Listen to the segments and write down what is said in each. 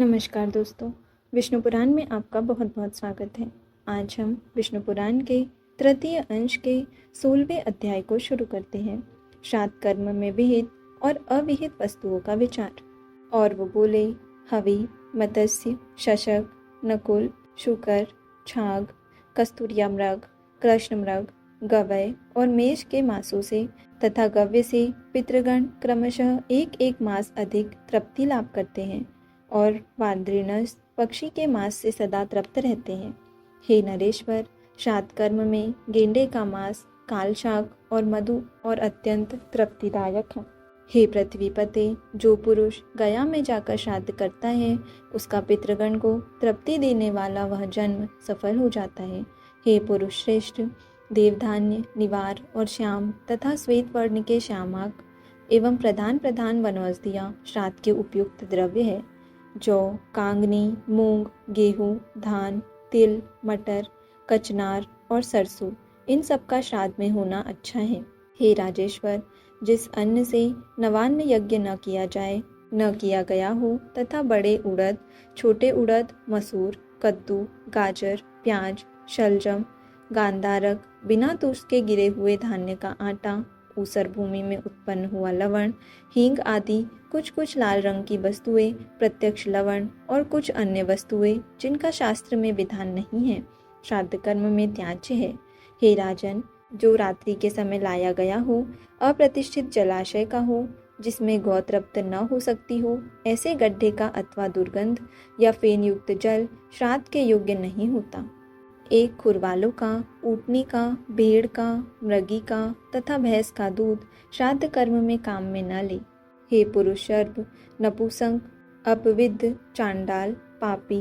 नमस्कार दोस्तों, विष्णु पुराण में आपका बहुत बहुत स्वागत है। आज हम विष्णु पुराण के तृतीय अंश के 16वें अध्याय को शुरू करते हैं। श्राद्ध कर्म में विहित और अविहित वस्तुओं का विचार। और वो बोले, हवि, मत्स्य, शशक, नकुल, शुकर, छाग, कस्तूरिया मृग, कृष्ण मृग, गवय और मेष के मांसों से तथा गव्य से पितृगण क्रमशः एक एक मास अधिक तृप्ति लाभ करते हैं और वाद्रिनस पक्षी के मांस से सदा तृप्त रहते हैं। हे नरेश्वर, श्राद्ध कर्म में गेंडे का मांस, काल शाक और मधु और अत्यंत तृप्तिदायक है। हे पृथ्वीपते, जो पुरुष गया में जाकर श्राद्ध करता है उसका पितृगण को तृप्ति देने वाला वह जन्म सफल हो जाता है। हे पुरुष श्रेष्ठ, देवधान्य, निवार और श्याम तथा श्वेत वर्ण के श्यामाक एवं प्रधान प्रधान वनौषधियाँ श्राद्ध के उपयुक्त द्रव्य है। जौ, कांगनी, मूंग, गेहूँ, धान, तिल, मटर, कचनार और सरसों, इन सब का श्राद्ध में होना अच्छा है। हे राजेश्वर, जिस अन्न से नवान्न यज्ञ न किया जाए, न किया गया हो तथा बड़े उड़द, छोटे उड़द, मसूर, कद्दू, गाजर, प्याज, शलजम, गांधारक, बिना तुष के गिरे हुए धान्य का आटा, ऊसर भूमि में उत्पन्न हुआ लवण, हींग आदि कुछ कुछ लाल रंग की वस्तुएं, प्रत्यक्ष लवण और कुछ अन्य वस्तुएं जिनका शास्त्र में विधान नहीं है, श्राद्ध कर्म में त्याज्य है। हे राजन, जो रात्रि के समय लाया गया हो, अप्रतिष्ठित जलाशय का हो, जिसमें गौ तृप्त न हो सकती हो, ऐसे गड्ढे का अथवा दुर्गंध या फेन युक्त जल श्राद्ध के योग्य नहीं होता। एक खुरवालों का, ऊँटनी का, भेड़ का, मृगी का तथा भैंस का दूध श्राद्ध कर्म में काम में न ले। हे पुरुष सर्प, नपुंसक, अपविद्ध, चांडाल, पापी,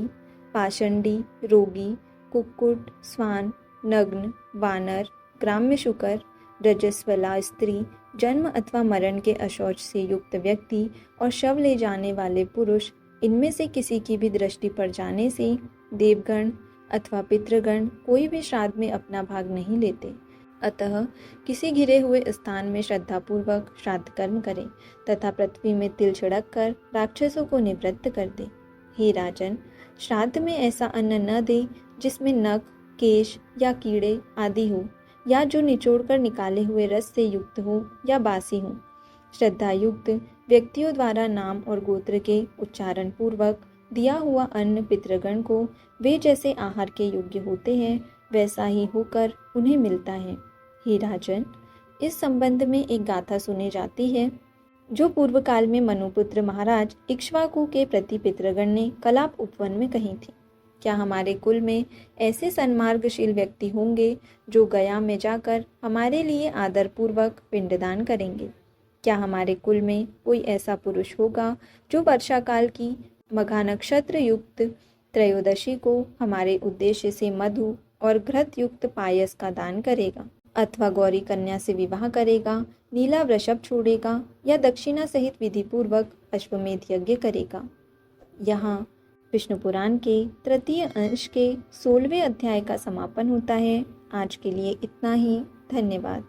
पाषंडी, रोगी, कुक्कुट, स्वान, नग्न, वानर, ग्राम्य शुकर, रजस्वला स्त्री, जन्म अथवा मरण के अशौच से युक्त व्यक्ति और शव ले जाने वाले पुरुष, इनमें से किसी की भी दृष्टि पड़ जाने से देवगण अथवा पितृगण कोई भी श्राद्ध में अपना भाग नहीं लेते। अतः किसी घिरे हुए स्थान में श्रद्धापूर्वक श्राद्ध कर्म करें तथा पृथ्वी में तिल छिड़क कर राक्षसों को निवृत्त कर दे। हे राजन, श्राद्ध में ऐसा अन्न न दे जिसमें नख, केश या कीड़े आदि हो, या जो निचोड़ कर निकाले हुए रस से युक्त हो या बासी हो। श्रद्धा युक्त व्यक्तियों द्वारा नाम और गोत्र के उच्चारण पूर्वक दिया हुआ अन्न पितृगण को वे जैसे आहार के योग्य होते हैं वैसा ही होकर उन्हें मिलता है। हे राजन, इस संबंध में एक गाथा सुनी जाती है जो पूर्व काल में मनुपुत्र महाराज इक्ष्वाकु के प्रति पितृगण ने कलाप उपवन में कही थी। क्या हमारे कुल में ऐसे सन्मार्गशील व्यक्ति होंगे जो गया में जाकर हमारे लिए आदर पूर्वक पिंडदान करेंगे? क्या हमारे कुल में कोई ऐसा पुरुष होगा जो वर्षा काल की मघा नक्षत्र युक्त त्रयोदशी को हमारे उद्देश्य से मधु और घृत युक्त पायस का दान करेगा, अथवा गौरी कन्या से विवाह करेगा, नीला वृषभ छोड़ेगा या दक्षिणा सहित विधि पूर्वक अश्वमेध यज्ञ करेगा? यहाँ विष्णु पुराण के तृतीय अंश के 16वें अध्याय का समापन होता है। आज के लिए इतना ही। धन्यवाद।